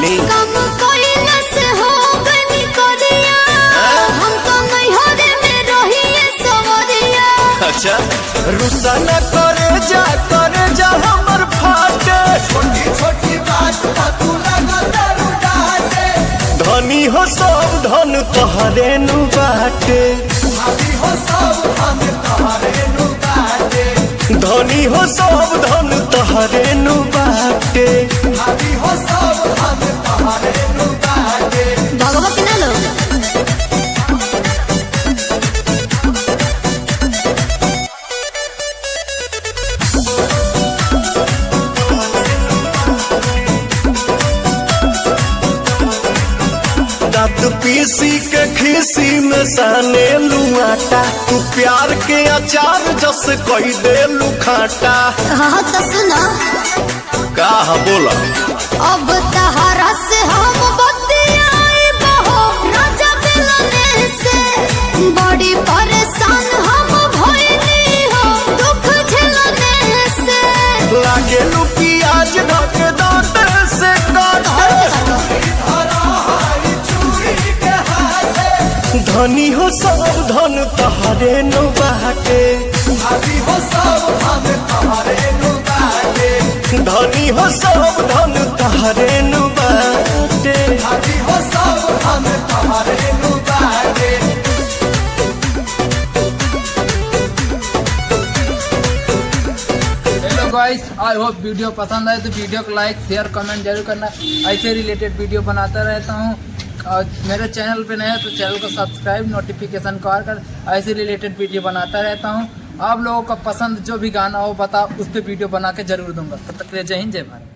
बानी। कम कोइला से हो गनी कोरिया, हम तो नैहरे में रहिए सवरिया। अच्छा रुसा न करे जा हमर फाटे, छोटी छोटी बात पर तू लगता रुडाटे। धनी हो सब धन तोहरे नु बाटे, भाभी हो सब हम तोहरे नु बाटे। धनी हो सब धन तोहरे नु बाटे। भाभी हो सब हम तोहरे नु बाटे। भगवा के ना लो। दांत पीसी के खीसी में साने लुआटा, तू प्यार के अचार जस कही दे लुखाटा। हाँ तो सुना, का बोला अब तहरा से हम बतियाई बहो, राजा मिलने से बड़ी परेशान हम भइली हो, दुख झेलने से। लागे लू प्याज ढक दांत से काटे, धनी हो सब धन तोहरे नु बाटे। भाभी हो सब हम तोहरे नु बाटे। धनी हो सब धन तोहरे नु बाटे। भाभी हो सब हम तोहरे नु बाटे। Hello guys, I hope video पसंद आए तो वीडियो को लाइक शेयर कमेंट जरूर करना। ऐसे रिलेटेड वीडियो बनाता रहता हूँ और मेरे चैनल पे नया तो चैनल को सब्सक्राइब नोटिफिकेशन कर ऐसे रिलेटेड वीडियो बनाता रहता हूँ। आप लोगों का पसंद जो भी गाना हो बताओ, उस पर वीडियो बना के जरूर दूंगा। तब तक के लिए जय हिंद जय भारत।